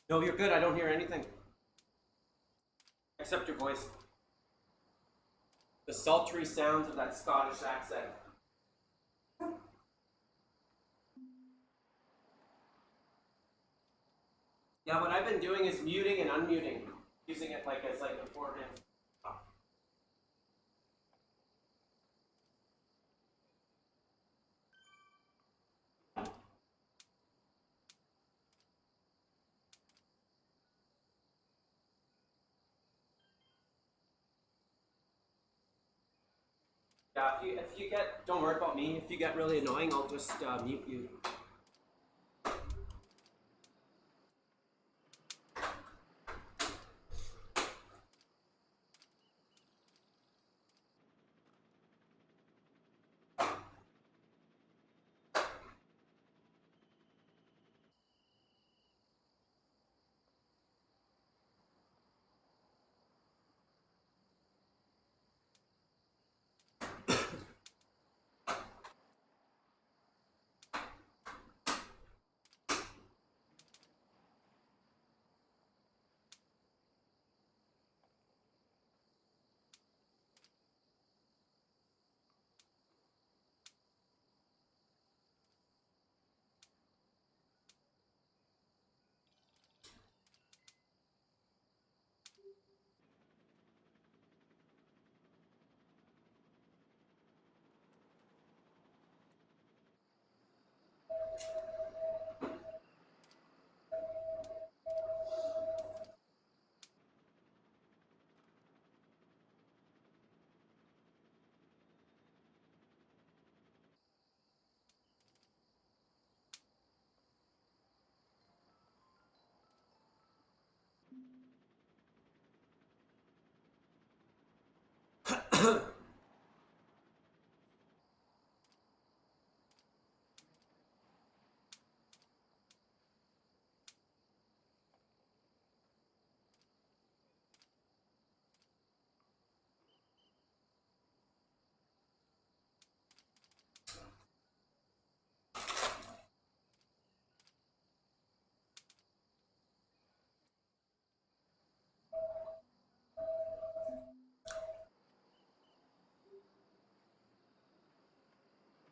No, you're good. I don't hear anything. Except your voice. The sultry sounds of that Scottish accent. Yeah, what I've been doing is muting and unmuting. Using it like as like a beforehand. Yeah, if you get, don't worry about me. If you get really annoying, I'll just mute you.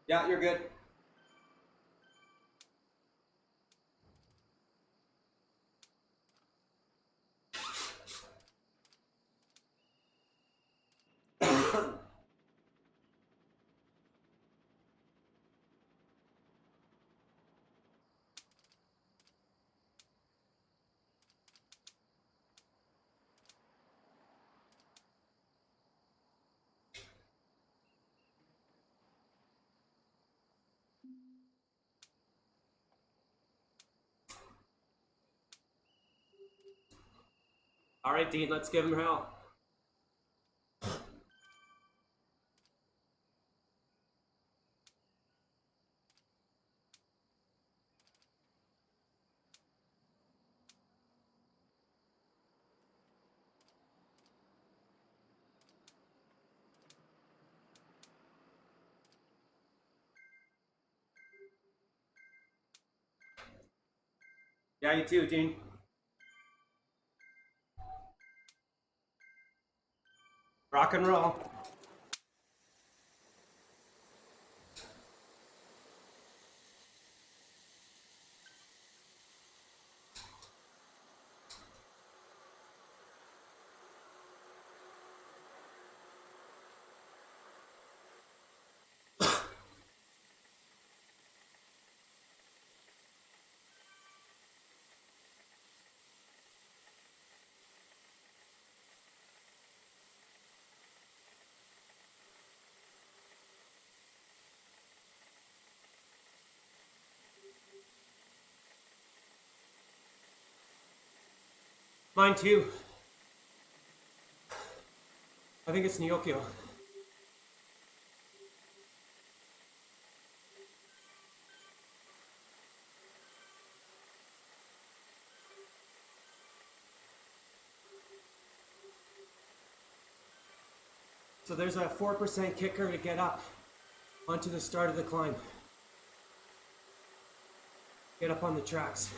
Yeah, you're good. All right, Dean, let's give him hell. Yeah, you too, Dean. Rock and roll. Mine too. I think it's Nyokyo. So there's a 4% kicker to get up onto the start of the climb. Get up on the tracks.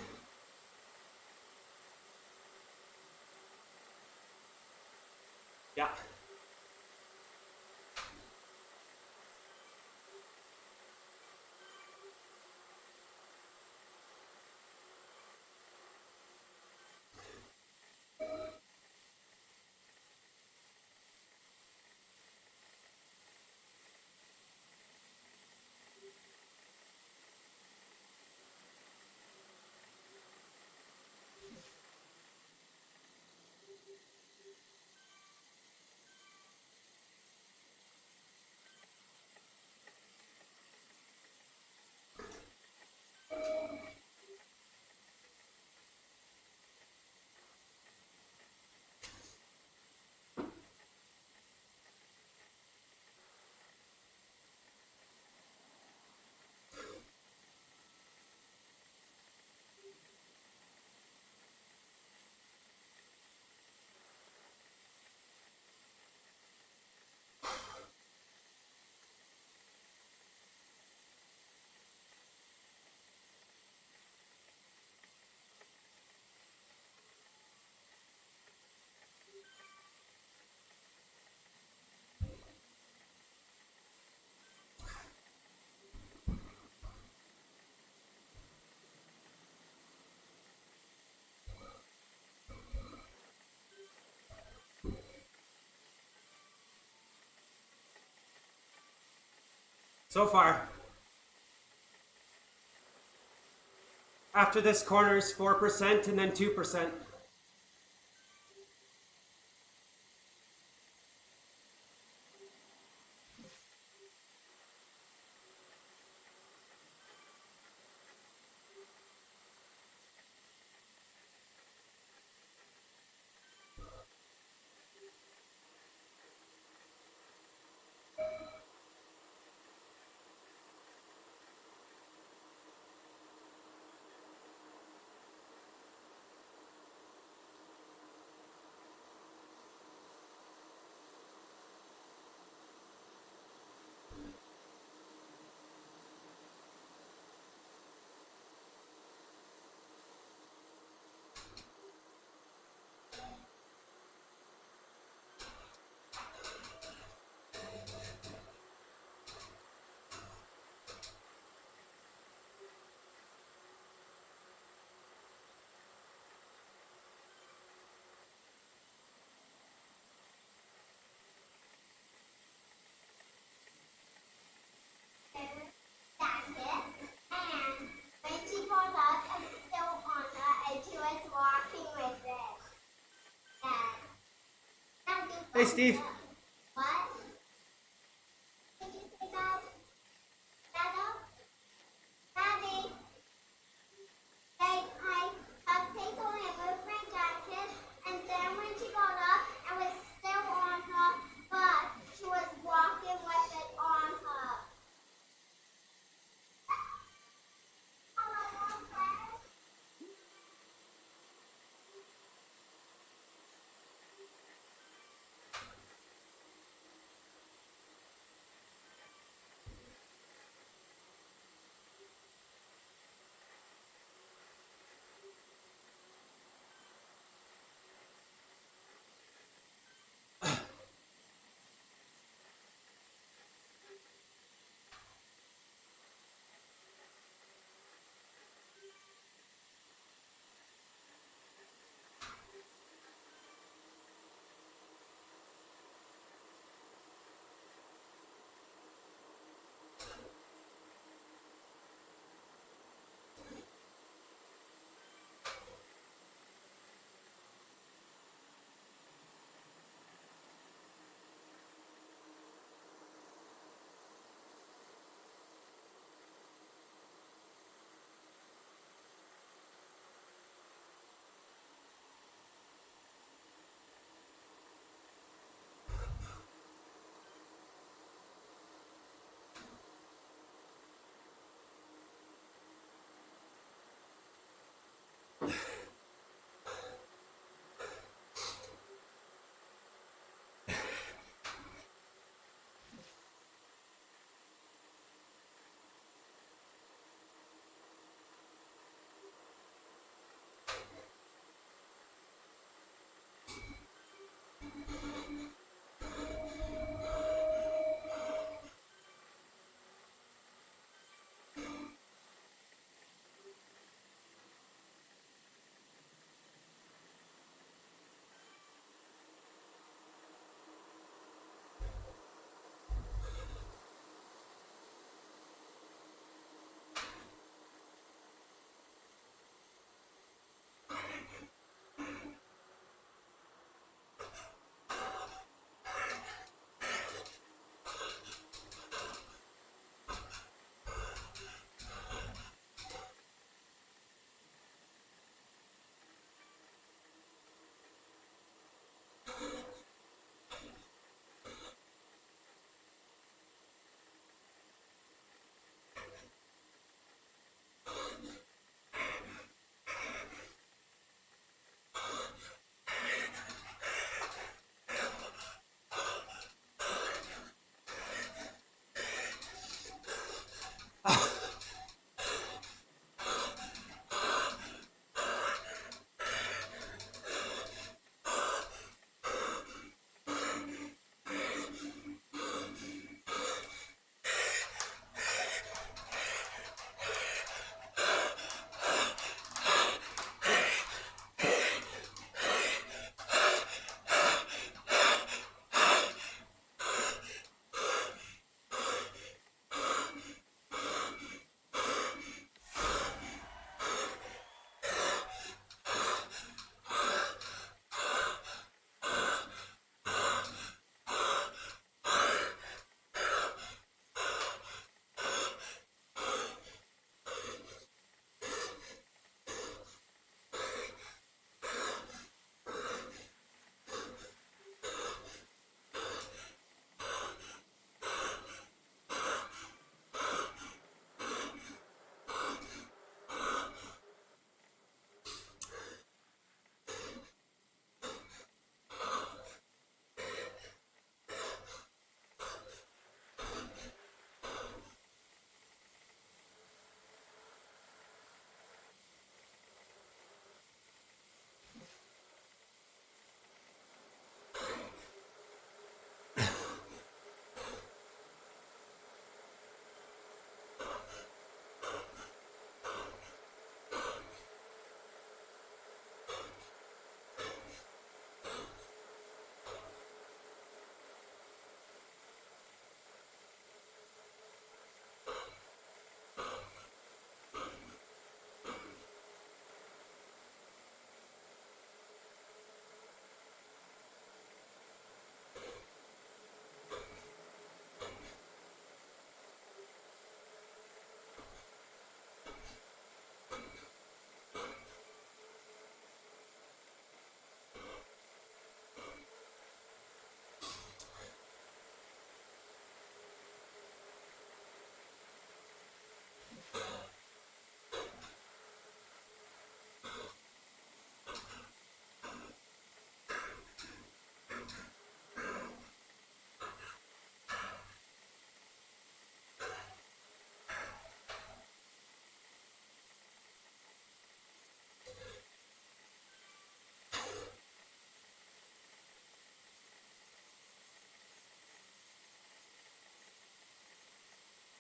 Yeah. So far, after this corner is 4% and then 2%. Hey, Steve. What? Did you say that? Dada? Daddy? I have taken away my jacket, and then when she got up, it was still on her, but she was walking with it on her.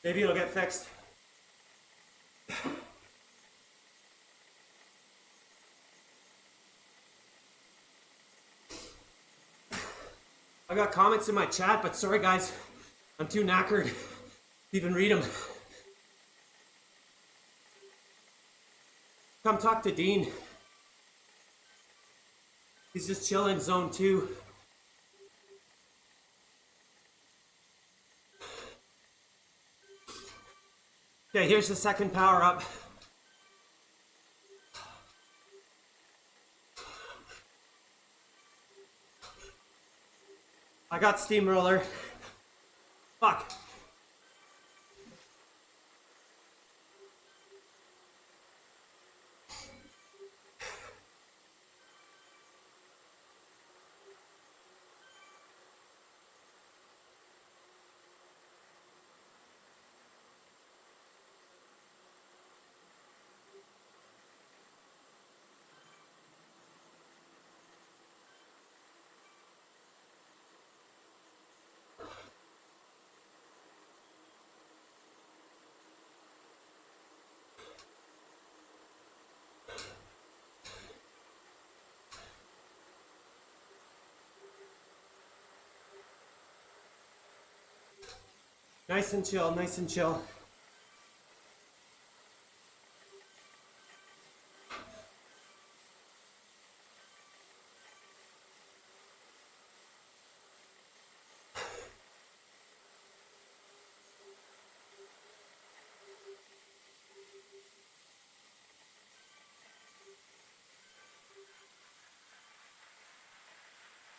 Maybe it'll get fixed. I got comments in my chat, but sorry guys, I'm too knackered to even read them. Come talk to Dean. He's just chilling zone 2. Okay, here's the second power up. I got steamroller. Fuck. Nice and chill, nice and chill.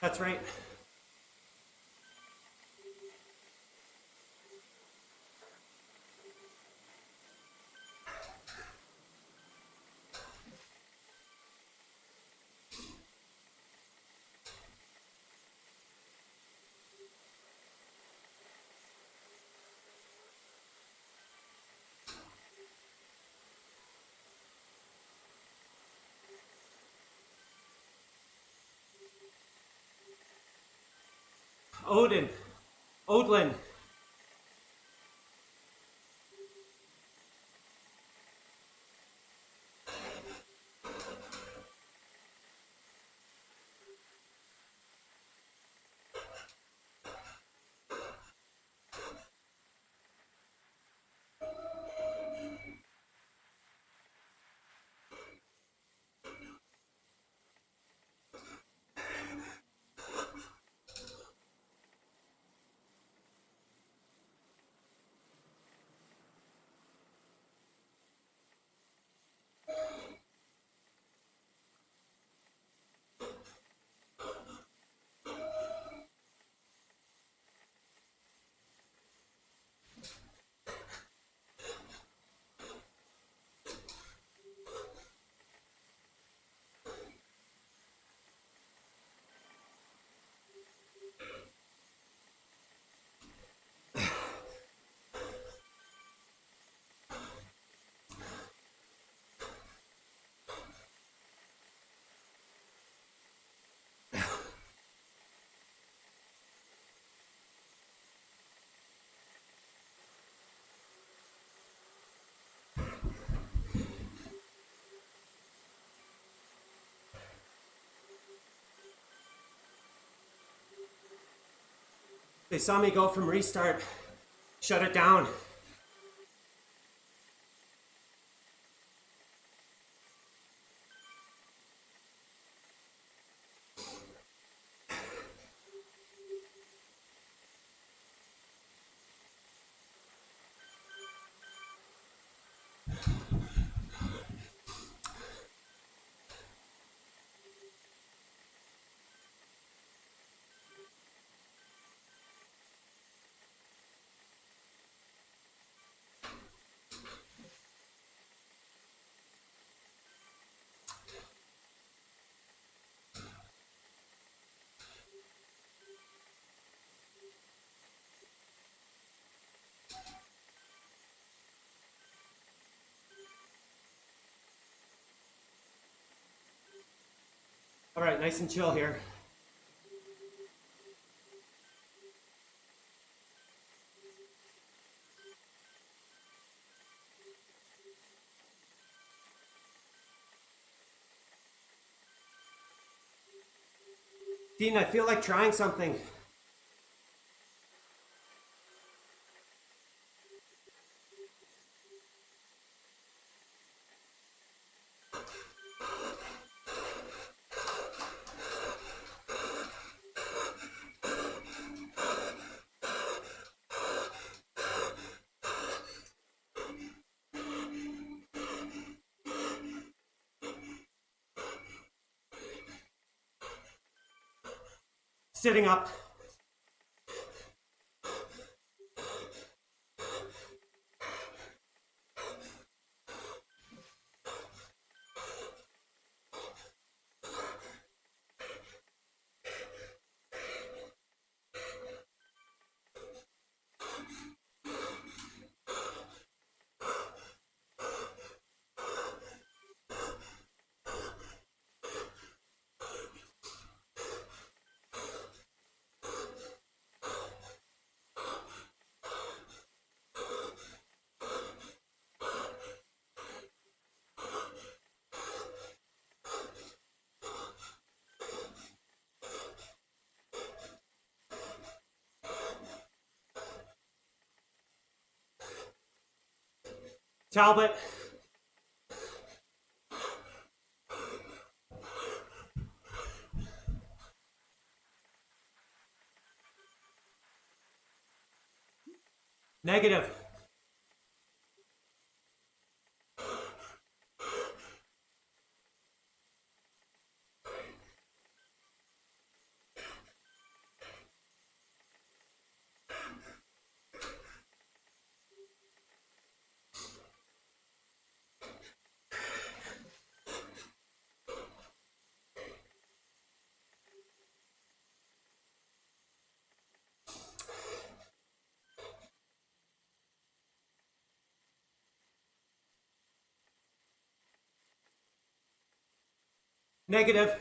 That's right. Odlin. They saw me go from restart, shut it down. All right, nice and chill here. Dean, I feel like trying something. Sitting up. Talbot. Negative. Negative.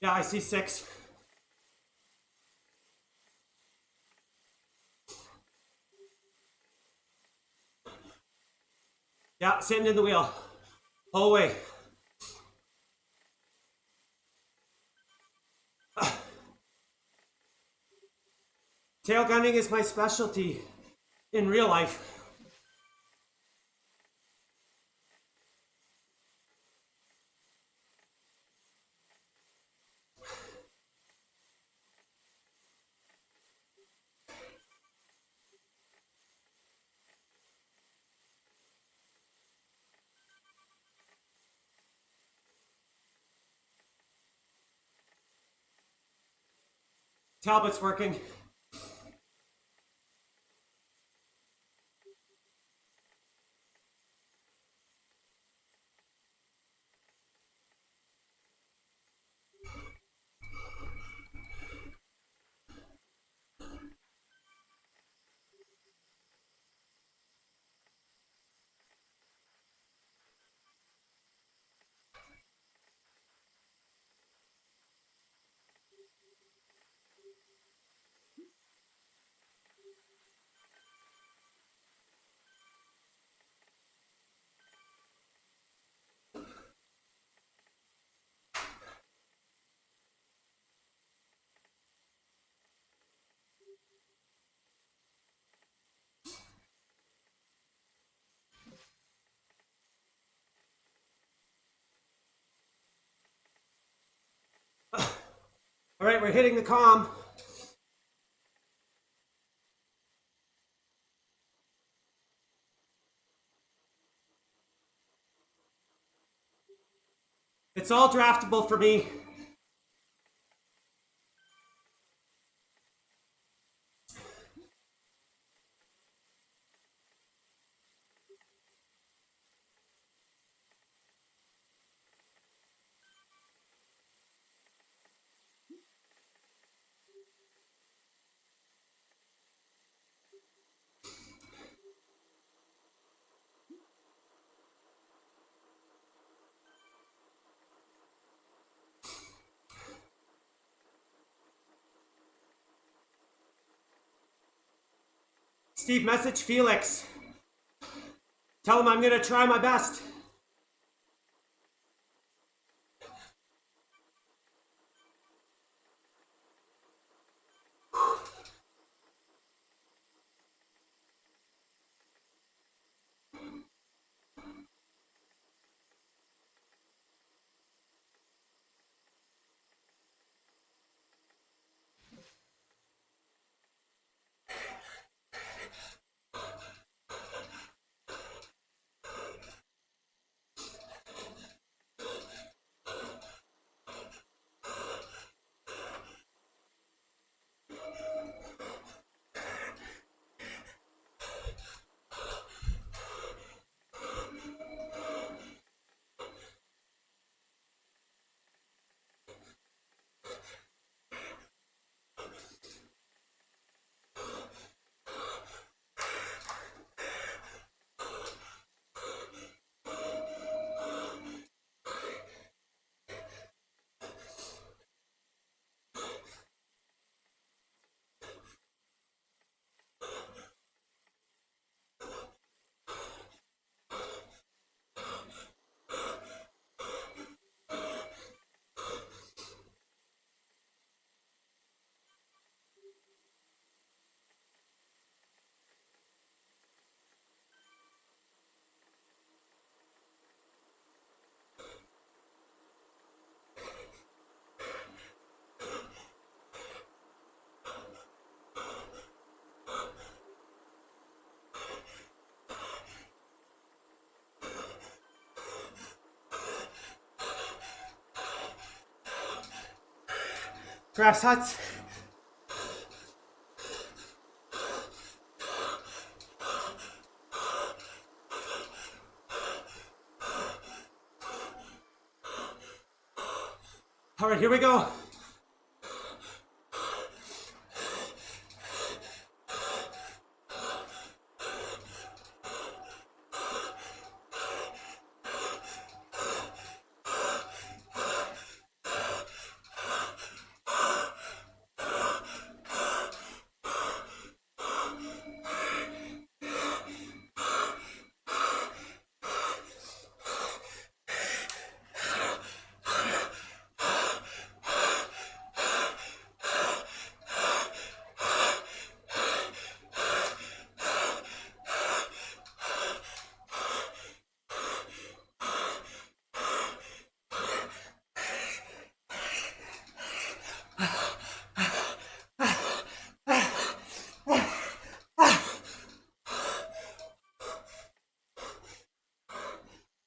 Yeah, I see 6. Yeah, sitting in the wheel. Whole way. Tail gunning is my specialty in real life. Talbot's working. All right, we're hitting the comm. It's all draftable for me. Steve, message Felix. Tell him I'm gonna try my best. Grass huts. All right, here we go.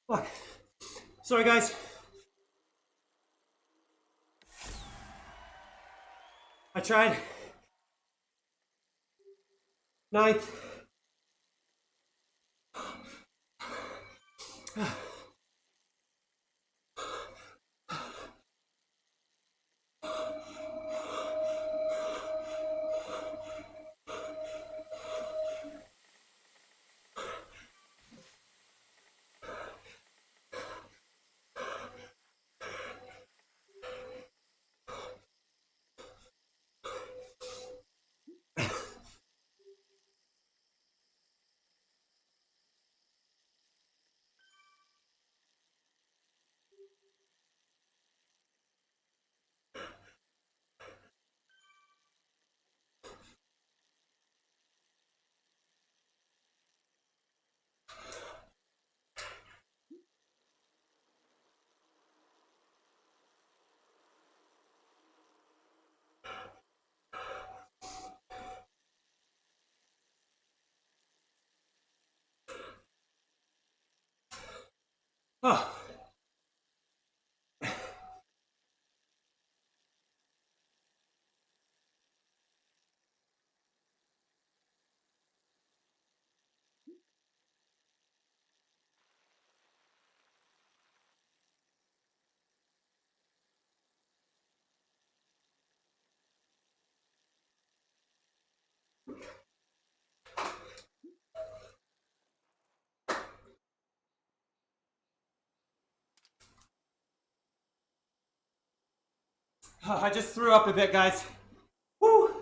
Look. Sorry, guys. I tried. Ninth. Oh. I just threw up a bit, guys. Woo!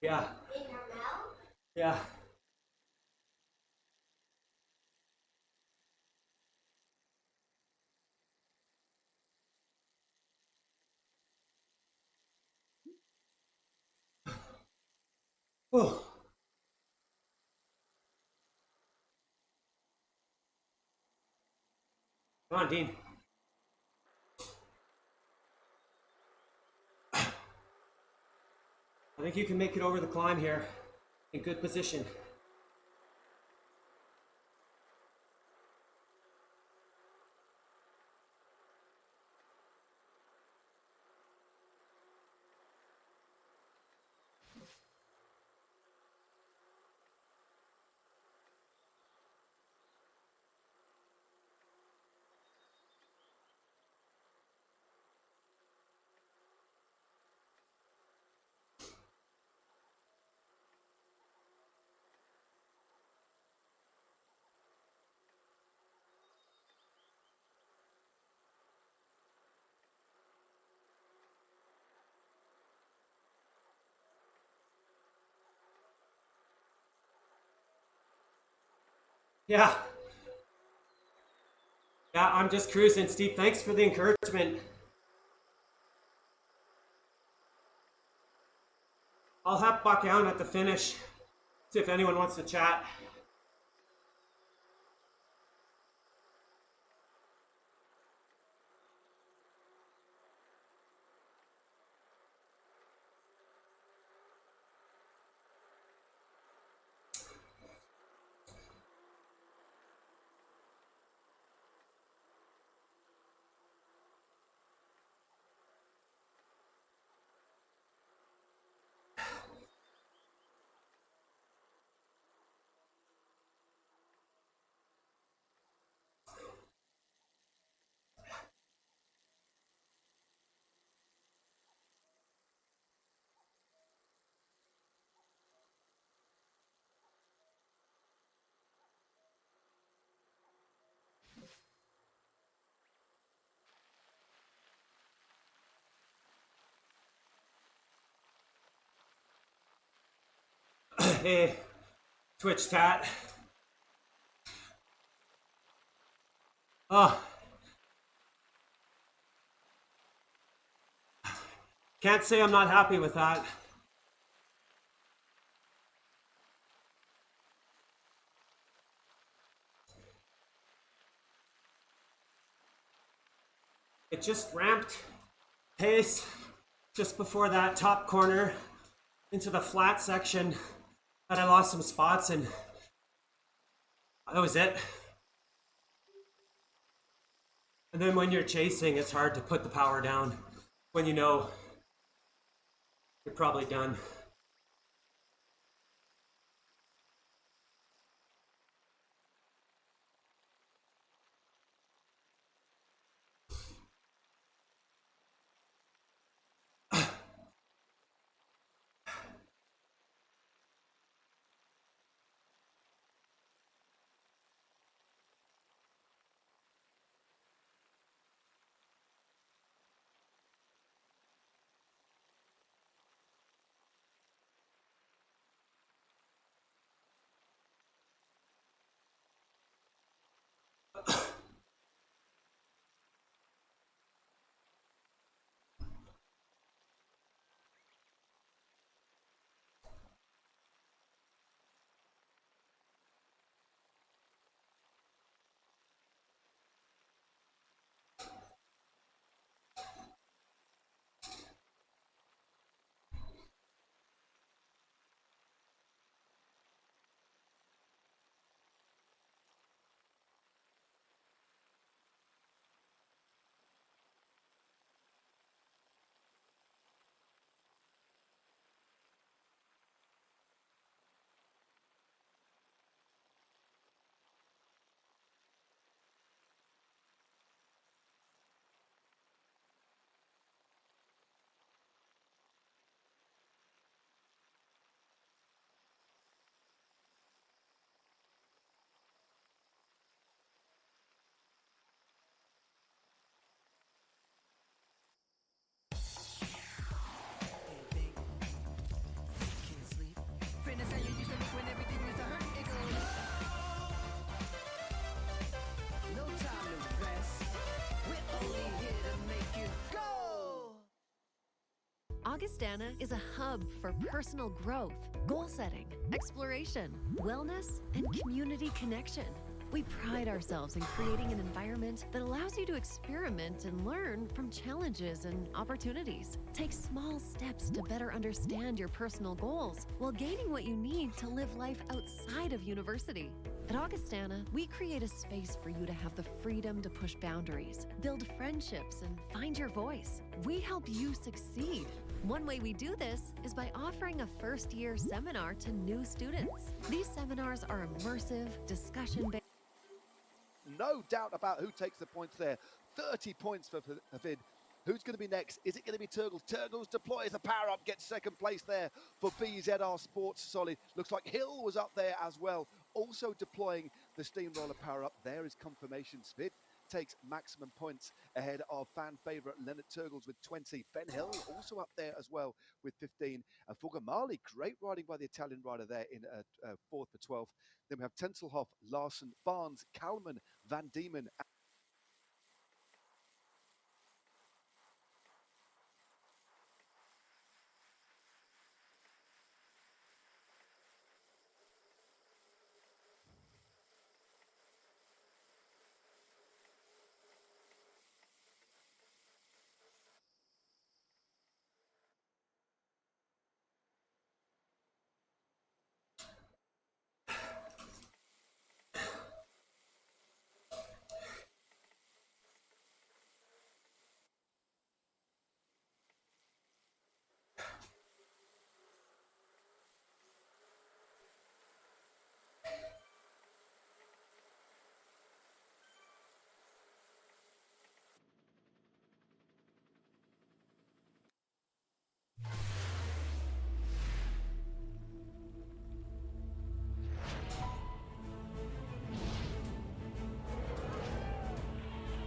Yeah. In your mouth? Yeah. Oh. Come on, Dean. I think you can make it over the climb here. In good position. Yeah. Yeah, I'm just cruising. Steve, thanks for the encouragement. I'll hop back down at the finish. See if anyone wants to chat. Hey, Twitch chat. Oh, can't say I'm not happy with that. It just ramped pace just before that top corner into the flat section that I lost some spots, and that was it. And then when you're chasing, it's hard to put the power down when you know you're probably done. Augustana is a hub for personal growth, goal setting, exploration, wellness, and community connection. We pride ourselves in creating an environment that allows you to experiment and learn from challenges and opportunities. Take small steps to better understand your personal goals while gaining what you need to live life outside of university. At Augustana, we create a space for you to have the freedom to push boundaries, build friendships, and find your voice. We help you succeed. One way we do this is by offering a first-year seminar to new students. These seminars are immersive, discussion-based. No doubt about who takes the points there. 30 points for Vid. Who's going to be next? Is it going to be Turgles? Turgles deploys the power up, gets second place there for BZR Sports Solid. Looks like Hill was up there as well, also deploying the Steamroller power up. There is confirmation. Vid takes maximum points ahead of fan favourite Leonard Turgles with 20. Ben Hill also up there as well with 15. And Fugamali, great riding by the Italian rider there in 4th for 12th. Then we have Tenselhoff, Larson, Barnes, Kalman, Van Diemen.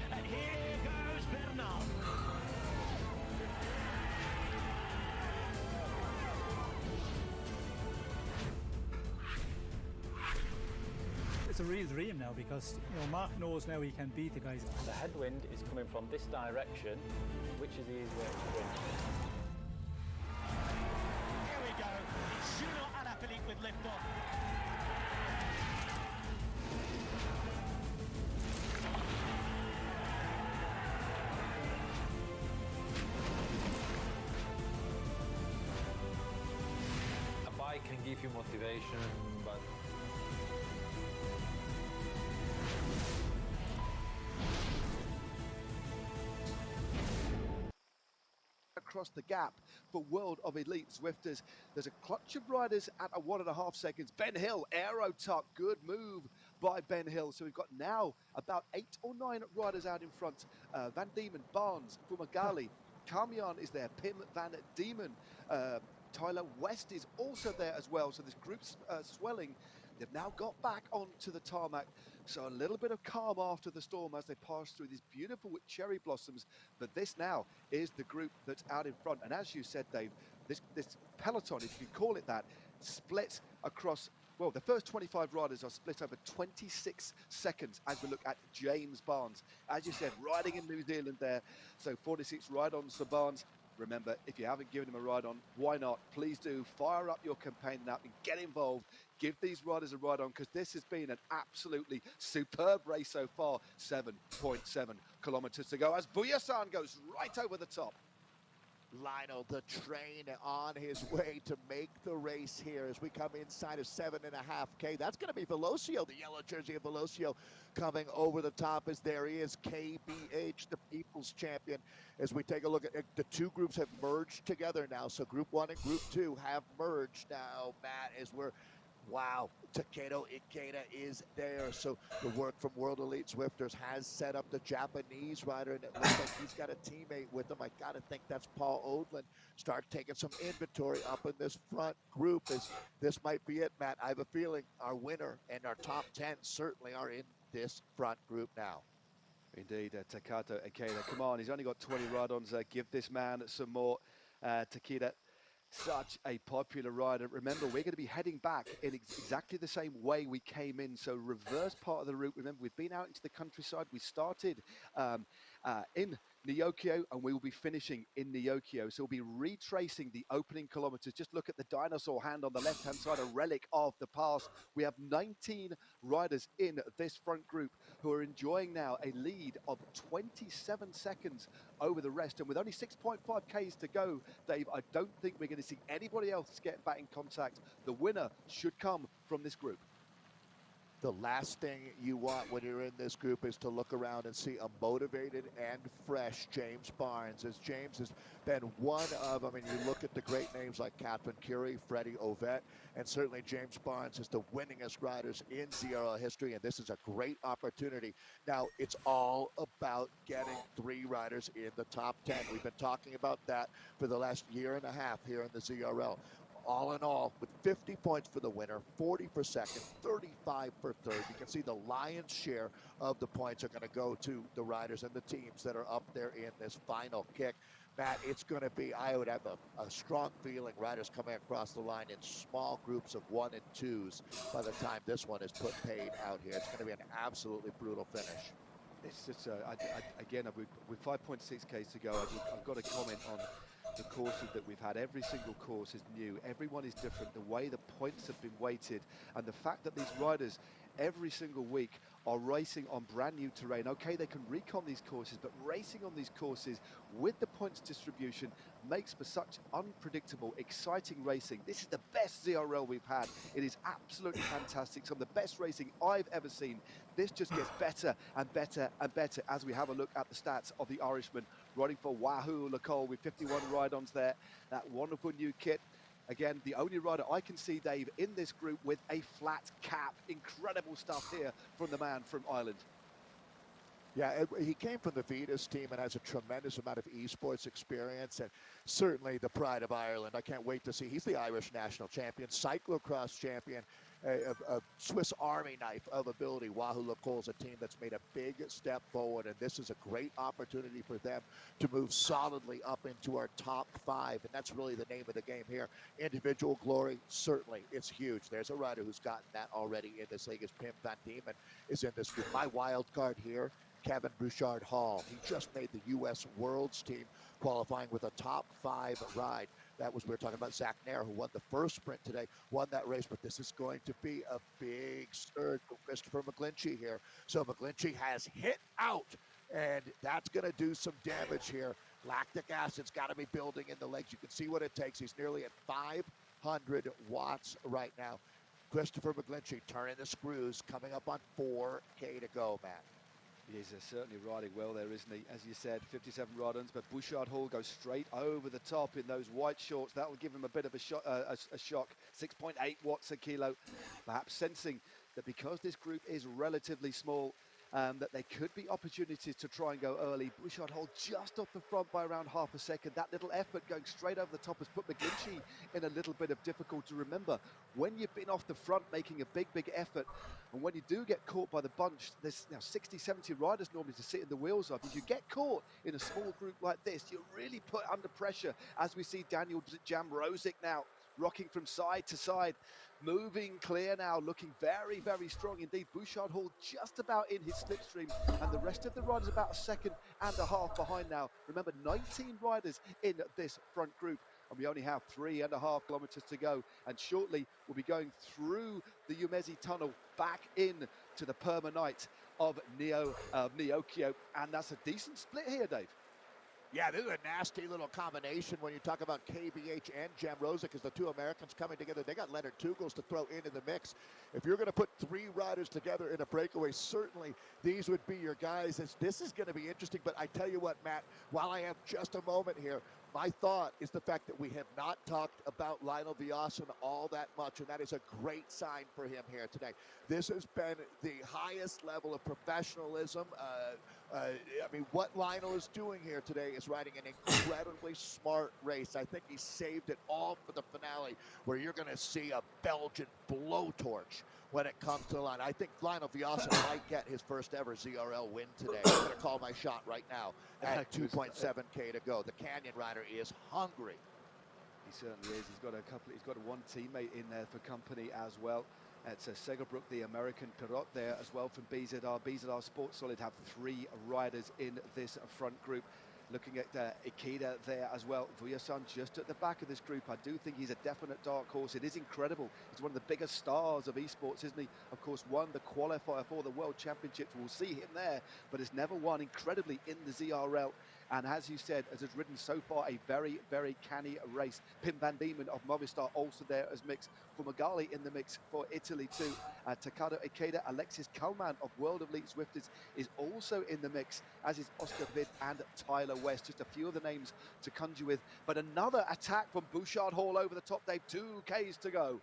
And here goes Bernal. It's a real dream now because Mark knows now he can beat the guys. The headwind is coming from this direction, which is the easy way to win. Here we go. It's Juno Alaphilippe with lift off. A bike can give you motivation, but across the gap for World of Elite Zwifters. There's a clutch of riders at a 1.5 seconds. Ben Hill, Aero Tuck, good move by Ben Hill. So we've got now about 8 or 9 riders out in front. Van Diemen, Barnes, Fumagalli, Carmian is there, Pim Van Diemen, Tyler West is also there as well. So this group's swelling. They've now got back onto the tarmac. So a little bit of calm after the storm as they pass through these beautiful cherry blossoms. But this now is the group that's out in front. And as you said, Dave, this peloton, if you call it that, split across, well, the first 25 riders are split over 26 seconds as we look at James Barnes. As you said, riding in New Zealand there. So 46 ride-ons for Barnes. Remember, if you haven't given him a ride on, why not? Please do fire up your companion app and get involved. Give these riders a ride on because this has been an absolutely superb race so far. 7.7 kilometers to go as Bouya-san goes right over the top. Lionel, the train on his way to make the race here as we come inside of 7.5K. That's going to be Velocio, the yellow jersey of Velocio, coming over the top as there he is, KBH, the People's Champion. As we take a look at the two groups have merged together now. So Group 1 and Group 2 have merged now, Matt, as we're wow, Takedo Ikeda is there. So the work from World Elite Zwifters has set up the Japanese rider, and it looks like he's got a teammate with him. I got to think that's Paul Odlin. Start taking some inventory up in this front group. As this might be it, Matt. I have a feeling our winner and our top 10 certainly are in this front group now. Indeed, Takato Ikeda. Come on, he's only got 20 ride-ons. Give this man some more. Takeda, such a popular rider. Remember, we're going to be heading back in exactly the same way we came in. So reverse part of the route. Remember, we've been out into the countryside. We started in Neokyo, and we will be finishing in Neokyo. So we'll be retracing the opening kilometers. Just look at the dinosaur hand on the left-hand side, a relic of the past. We have 19 riders in this front group who are enjoying now a lead of 27 seconds over the rest. And with only 6.5 Ks to go, Dave, I don't think we're going to see anybody else getting back in contact. The winner should come from this group. The last thing you want when you're in this group is to look around and see a motivated and fresh James Barnes, as James has been one of, I mean, you look at the great names like Catherine Curie, Freddie Ovett, and certainly James Barnes is the winningest riders in ZRL history, and this is a great opportunity. Now, it's all about getting 3 riders in the top 10. We've been talking about that for the last year and a half here in the ZRL. All in all, with 50 points for the winner, 40 for second, 35 for third. You can see the lion's share of the points are going to go to the riders and the teams that are up there in this final kick. Matt, it's going to be, I would have a strong feeling, riders coming across the line in small groups of 1 and 2s by the time this one is put paid out here. It's going to be an absolutely brutal finish. It's just, again, with 5.6 Ks to go, I've got to comment on the courses that we've had. Every single course is new. Everyone is different. The way the points have been weighted, and the fact that these riders every single week are racing on brand new terrain. Okay, they can recon these courses, but racing on these courses with the points distribution makes for such unpredictable, exciting racing. This is the best ZRL we've had. It is absolutely fantastic. Some of the best racing I've ever seen. This just gets better and better and better as we have a look at the stats of the Irishman riding for Wahoo Lacole with 51 ride-ons there. That wonderful new kit. Again, the only rider I can see, Dave, in this group with a flat cap. Incredible stuff here from the man from Ireland. Yeah, he came from the Vitas team and has a tremendous amount of esports experience, and certainly the pride of Ireland. I can't wait to see. He's the Irish national champion, cyclocross champion, a Swiss Army knife of ability. Wahoo Lacole is a team that's made a big step forward, and this is a great opportunity for them to move solidly up into our top 5, and that's really the name of the game here. Individual glory, certainly, it's huge. There's a rider who's gotten that already in this league, as Pim Van Diemen is in this group. My wild card here, Kevin Bouchard Hall. He just made the U.S. Worlds team, qualifying with a top 5 ride. That was, we were talking about Zach Nair, who won the first sprint today, won that race, but this is going to be a big surge for Christopher McGlinchey here. So McGlinchey has hit out, and that's going to do some damage here. Lactic acid's got to be building in the legs. You can see what it takes. He's nearly at 500 watts right now. Christopher McGlinchey turning the screws, coming up on 4K to go, Matt. He's certainly riding well there, isn't he? As you said, 57 ride-ons, but Bouchard Hall goes straight over the top in those white shorts. That will give him a bit of a shock. 6.8 watts a kilo. Perhaps sensing that because this group is relatively small, that there could be opportunities to try and go early. Bouchard Hall just off the front by around half a second. That little effort going straight over the top has put McGlinchey in a little bit of difficulty. Remember, when you've been off the front making a big effort, and when you do get caught by the bunch, there's now 60, 70 riders normally to sit in the wheels of. If you get caught in a small group like this, you're really put under pressure, as we see Daniel Jamrozic now rocking from side to side, moving clear now, looking very strong indeed. Bouchard Hall just about in his slipstream, and the rest of the riders about a second and a half behind now. Remember, 19 riders in this front group, and we only have 3.5 kilometers to go, and shortly we'll be going through the Umezi tunnel back in to the permanite of Neokyo, and that's a decent split here, Dave. Yeah, this is a nasty little combination when you talk about KBH and Jamrozic as the 2 Americans coming together. They got Leonard Tugels to throw into the mix. If you're going to put 3 riders together in a breakaway, certainly these would be your guys. This is going to be interesting, but I tell you what, Matt, while I have just a moment here, my thought is the fact that we have not talked about Lionel Viasen all that much, and that is a great sign for him here today. This has been the highest level of professionalism. I mean, what Lionel is doing here today is riding an incredibly smart race. I think he saved it all for the finale, where you're going to see a Belgian blowtorch when it comes to the line. I think Lionel Viasen might get his first ever ZRL win today. I'm going to call my shot right now at 2.7K to go. The Canyon rider is hungry. He certainly is. He's got one teammate in there for company as well. It's Segelbrook, the American Pirot there as well from BZR. BZR Sports Solid have 3 riders in this front group. Looking at Ikeda there as well. Vuyasan just at the back of this group. I do think he's a definite dark horse. It is incredible. He's one of the biggest stars of esports, isn't he? Of course, won the qualifier for the World Championships. We'll see him there, but has never won incredibly in the ZRL. And as you said, has ridden so far a very, very canny race. Pim van Diemen of Movistar also there as mix. Fumagalli in the mix for Italy too. Takado Ikeda, Alexis Kalman of World of Elite Zwifters is also in the mix, as is Oscar Vid and Tyler West. Just a few of the names to conjure with. But another attack from Bouchard Hall over the top, Dave. 2Ks to go.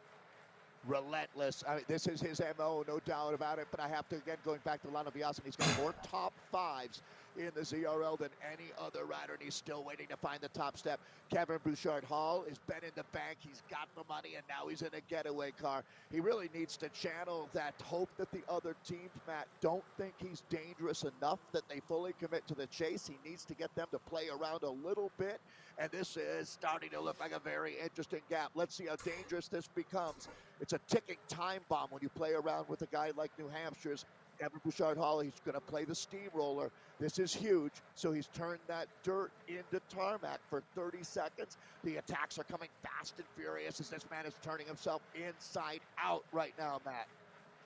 Relentless. I mean, this is his MO, no doubt about it. But I have to, again, going back to Lano Biasin, he's got more top fives in the ZRL than any other rider, and he's still waiting to find the top step. Kevin Bouchard Hall has been in the bank. He's got the money, and now he's in a getaway car. He really needs to channel that hope that the other teams, Matt, don't think he's dangerous enough that they fully commit to the chase. He needs to get them to play around a little bit, and this is starting to look like a very interesting gap. Let's see how dangerous this becomes. It's a ticking time bomb when you play around with a guy like New Hampshire's Kevin Bouchard Hall. He's going to play the steamroller. This is huge. So he's turned that dirt into tarmac for 30 seconds. The attacks are coming fast and furious as this man is turning himself inside out right now, Matt.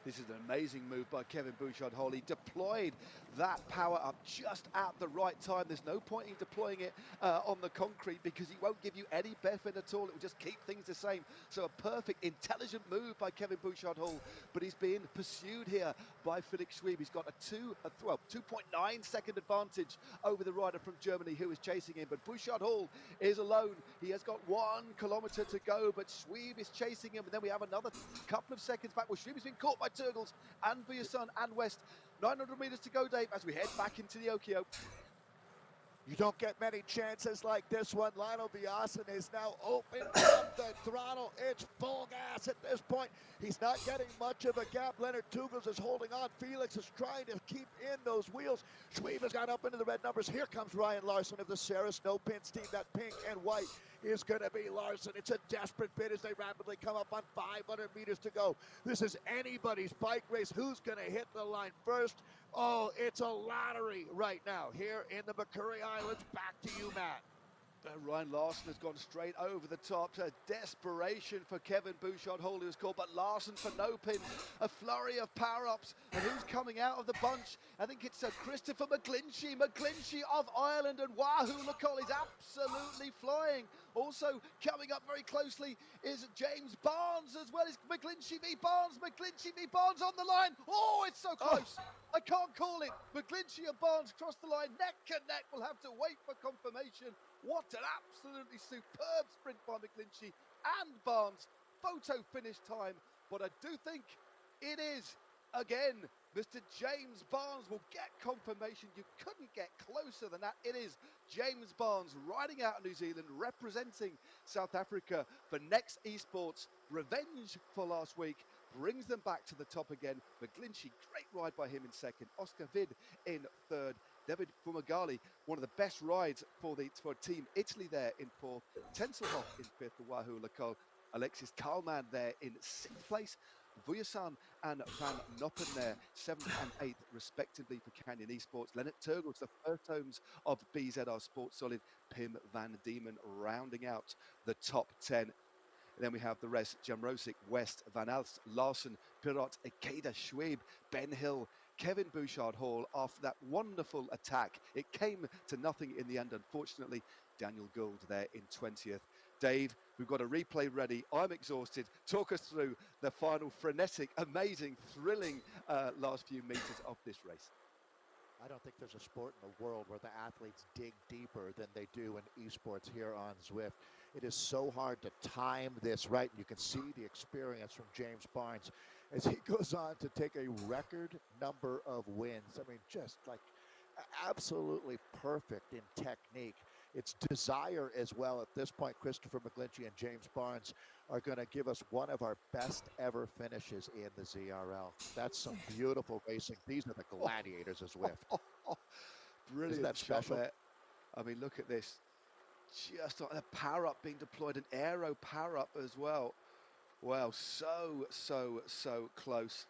This is an amazing move by Kevin Bouchard Hall. He deployed that power up just at the right time. There's no point in deploying it on the concrete because he won't give you any benefit at all. It will just keep things the same. So a perfect, intelligent move by Kevin Bouchard Hall. But he's being pursued here by Felix Schwieb. He's got a 2.9 second advantage over the rider from Germany who is chasing him. But Bouchard Hall is alone. He has got 1 kilometer to go, but Schwieb is chasing him. And then we have another couple of seconds back. Well, Schwieb has been caught by Turgles and Vuyasan and West. 900 meters to go, Dave, as we head back into the Okio. You don't get many chances like this one. Lionel Biasin is now opened up the throttle. It's full gas at this point. He's not getting much of a gap. Leonard Tugels is holding on. Felix is trying to keep in those wheels. Schwieb has got up into the red numbers. Here comes Ryan Larson of the Sarah Snow Pins team. That pink and white is going to be Larson. It's a desperate bid as they rapidly come up on 500 meters to go. This is anybody's bike race. Who's going to hit the line first? Oh, it's a lottery right now here in the McCurry Islands. Back to you, Matt. Ryan Larson has gone straight over the top. Desperation for Kevin Bouchard Hall, who was called, but Larson for no pin. A flurry of power-ups, and who's coming out of the bunch? I think it's Christopher McGlinchey. McGlinchey of Ireland, and Wahoo Lacol is absolutely flying. Also coming up very closely is James Barnes as well. Is McGlinchey v Barnes. McGlinchey v Barnes on the line. Oh, it's so close. I can't call it. McGlinchey and Barnes cross the line neck and neck. We'll have to wait for confirmation. What an absolutely superb sprint by McGlinchey and Barnes. Photo finish time, but I do think it is, again, Mr. James Barnes will get confirmation. You couldn't get closer than that. It is James Barnes riding out of New Zealand, representing South Africa for Next Esports. Revenge for last week brings them back to the top again. McGlinchey, great ride by him in second. Oscar Vid in third. David Fumagalli, one of the best rides for Team Italy there in fourth. Tenselhoff in fifth for Wahoo Lacol. Alexis Kalman there in sixth place. Vuyasan and Van Noppen there, 7th and 8th respectively for Canyon Esports. Leonard Turgles, the first homes of BZR Sports Solid. Pim van Diemen rounding out the top 10. And then we have the rest: Jamrosik, West, Van Alst, Larson, Pirot, Ikeda, Schwieb, Ben Hill, Kevin Bouchard Hall. After that wonderful attack, it came to nothing in the end, unfortunately. Daniel Gould there in 20th. Dave, we've got a replay ready. I'm exhausted. Talk us through the final frenetic, amazing, thrilling last few meters of this race. I don't think there's a sport in the world where the athletes dig deeper than they do in esports here on Zwift. It is so hard to time this right. You can see the experience from James Barnes as he goes on to take a record number of wins. I mean, just like absolutely perfect in technique. It's desire as well. At this point, Christopher McGlinchey and James Barnes are going to give us one of our best ever finishes in the ZRL. That's some beautiful racing. These are the gladiators of Zwift. Brilliant. Isn't that special? There. I mean, look at this. Just like the power-up being deployed, an aero power-up as well. Wow, so close.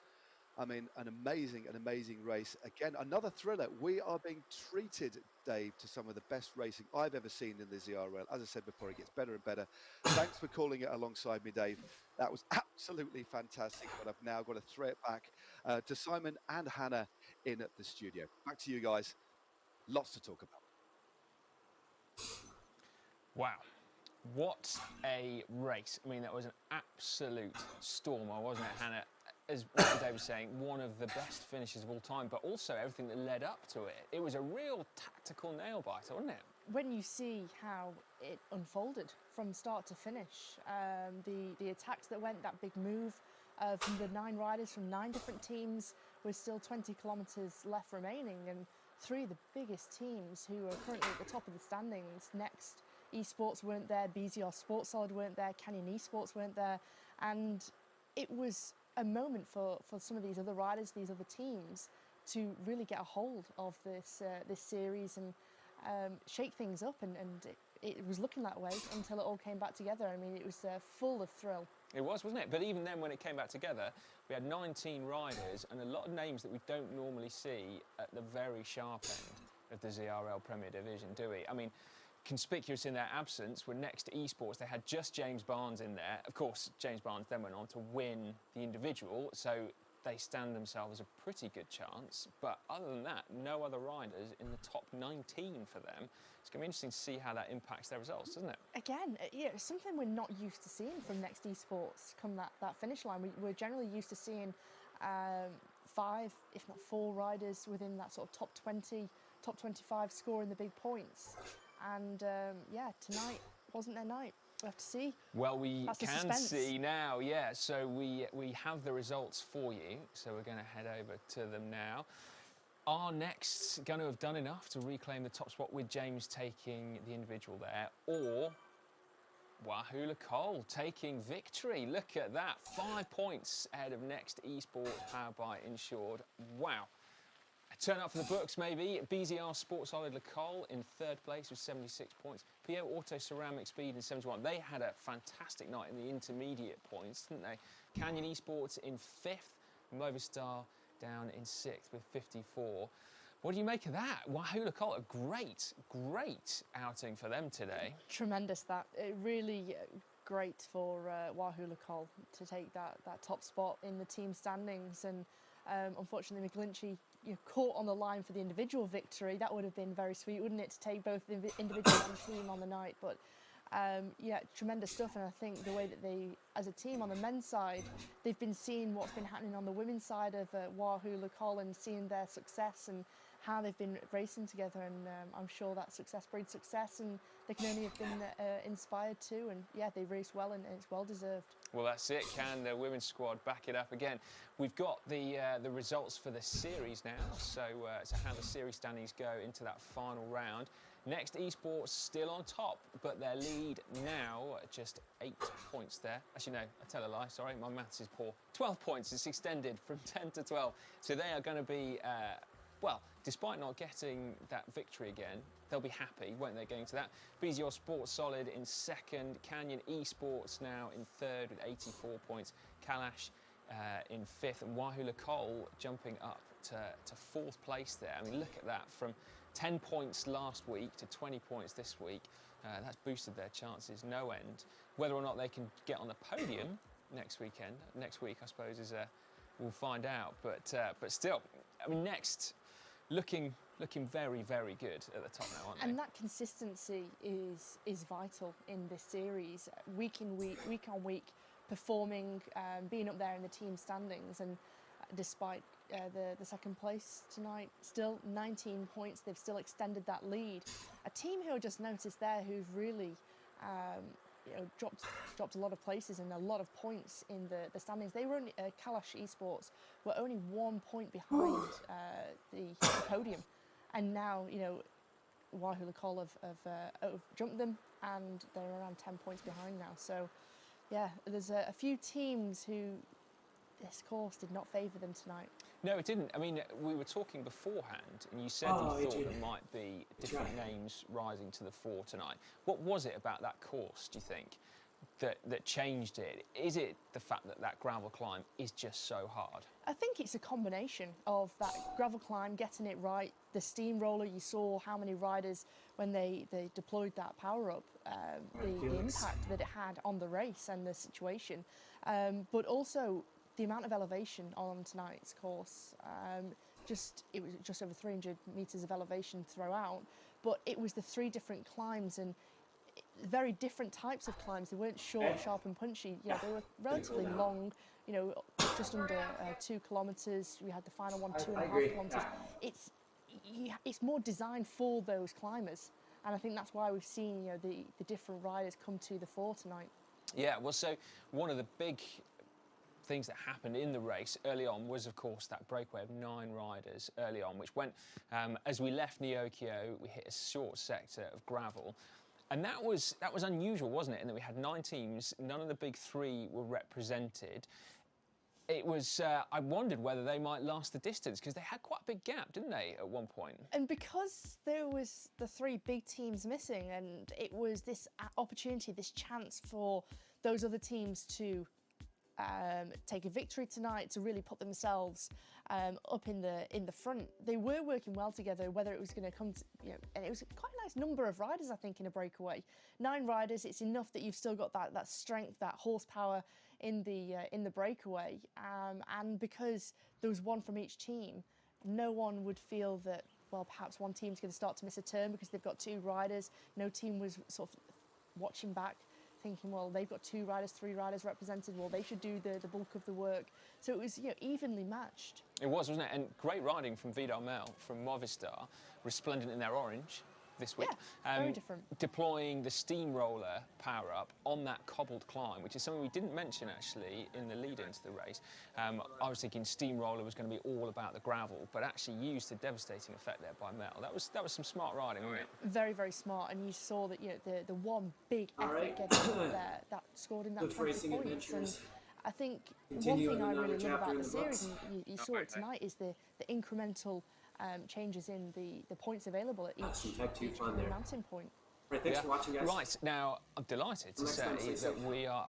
I mean, an amazing race. Again, another thriller. We are being treated, Dave, to some of the best racing I've ever seen in the ZRL. As I said before, it gets better and better. Thanks for calling it alongside me, Dave. That was absolutely fantastic. But I've now got to throw it back to Simon and Hannah in the studio. Back to you guys. Lots to talk about. Wow. What a race. I mean, that was an absolute storm, wasn't it, Hannah? As Dave was saying, one of the best finishes of all time, but also everything that led up to it. It was a real tactical nail-biter, wasn't it? When you see how it unfolded from start to finish, the attacks that went, that big move from the 9 riders from 9 different teams, with still 20 kilometres left remaining, and 3 of the biggest teams who are currently at the top of the standings. Next Esports weren't there, BZR Sports Solid weren't there, Canyon Esports weren't there, and it was a moment for some of these other riders, these other teams, to really get a hold of this series and shake things up, and it was looking that way until it all came back together. I mean, it was full of thrill. It was, wasn't it? But even then, when it came back together, we had 19 riders and a lot of names that we don't normally see at the very sharp end of the ZRL Premier Division, do we? I mean, conspicuous in their absence were Next Esports. They had just James Barnes in there. Of course, James Barnes then went on to win the individual, so they stand themselves a pretty good chance. But other than that, no other riders in the top 19 for them. It's going to be interesting to see how that impacts their results, doesn't it? Again, yeah, it's something we're not used to seeing from Next Esports come that finish line. We're generally used to seeing 5, if not 4 riders within that sort of top 20, top 25 scoring the big points. And yeah, tonight wasn't their night. We'll have to see. Well, we That's the can suspense. see now, yeah. So we have the results for you. So we're going to head over to them now. Are Next going to have done enough to reclaim the top spot with James taking the individual there, or Wahoo Cole taking victory? Look at that, 5 points ahead of Next Esports, powered by Insured. Wow. A turn up for the books, maybe. BZR Sports Solid Cole in 3rd place with 76 points. PO Auto Ceramic Speed in 71. They had a fantastic night in the intermediate points, didn't they? Canyon Esports in 5th. Movistar down in 6th with 54. What do you make of that? Wahoo Cole, a great outing for them today. Tremendous, that. Really great for Wahoo Cole to take that top spot in the team standings. And unfortunately, McGlinchey caught on the line for the individual victory. That would have been very sweet, wouldn't it, to take both the individual and team on the night? But yeah, tremendous stuff. And I think the way that they, as a team on the men's side, they've been seeing what's been happening on the women's side of Wahoo Cole and seeing their success and how they've been racing together. And I'm sure that success breeds success, and they can only have been inspired too. And yeah, they raced well, and it's well deserved. Well, that's it. Can the women's squad back it up again? We've got the results for the series now. So how the series standings go into that final round. Next Esports still on top, but their lead now just 8 points there. Actually, no, I tell a lie. Sorry, my maths is poor. 12 points. It's extended from 10 to 12. So they are going to be, well, despite not getting that victory again, they'll be happy, won't they, going to that? BZR Sports Solid in 2nd. Canyon Esports now in 3rd with 84 points. Kalash in 5th. And Wahoo Cole jumping up to 4th place there. I mean, look at that. From 10 points last week to 20 points this week. That's boosted their chances no end. Whether or not they can get on the podium next week, I suppose, is we'll find out. But still, I mean, Next looking very good at the top now, aren't they? And that consistency is vital in this series, week on week, performing, being up there in the team standings. And despite the 2nd place tonight, still 19 points. They've still extended that lead. A team who I just noticed there, who've really dropped a lot of places and a lot of points in the standings. They were only Kalash Esports were only 1 point behind the podium, and now Wahoo Cole have jumped them, and they're around 10 points behind now. So yeah, there's a few teams who this course did not favour them tonight. No, it didn't. I mean, we were talking beforehand, and you said you thought there might be different names rising to the fore tonight. What was it about that course, do you think? that changed it? Is it the fact that that gravel climb is just so hard? I think it's a combination of that gravel climb, getting it right, the steamroller. You saw how many riders, when they deployed that power up, the impact that it had on the race and the situation, but also the amount of elevation on tonight's course. It was just over 300 meters of elevation throughout, but it was the 3 different climbs and very different types of climbs. They weren't short, sharp and punchy. You know, they were relatively long, you know, just under 2 kilometers. We had the final one 2.5 kilometers. It's more designed for those climbers. And I think that's why we've seen, you know, the different riders come to the fore tonight. Yeah, well, so one of the big things that happened in the race early on was, of course, that breakaway of 9 riders early on, which went, as we left Neokyo, we hit a short sector of gravel. And that was unusual, wasn't it? In that we had 9 teams, none of the big 3 were represented. It was, I wondered whether they might last the distance, because they had quite a big gap, didn't they, at one point? And because there was the 3 big teams missing, and it was this opportunity, this chance for those other teams to take a victory tonight, to really put themselves up in the front. They were working well together, whether it was going to come to, you know, and it was quite a nice number of riders, I think, in a breakaway. 9 riders, it's enough that you've still got that strength, that horsepower in the breakaway. And because there was 1 from each team, no one would feel that, well, perhaps one team's going to start to miss a turn because they've got 2 riders. No team was sort of watching back, thinking, well, they've got 2 riders, 3 riders represented, well, they should do the bulk of the work. So it was, you know, evenly matched. It was, wasn't it? And great riding from Vidal Mel, from Movistar, resplendent in their orange this week. Yeah, very different. Deploying the steamroller power-up on that cobbled climb, which is something we didn't mention, actually, in the lead into the race. I was thinking steamroller was going to be all about the gravel, but actually used a devastating effect there by Mel. That was some smart riding, wasn't it? Very, very smart. And you saw that, you know, the one big effort getting up there that scored in that 20 points. And I think one thing I really love about the series, and you saw it tonight, is the incremental changes in the points available at each mountain point. Right, thanks for watching, guys. Right, now I'm delighted to say that we are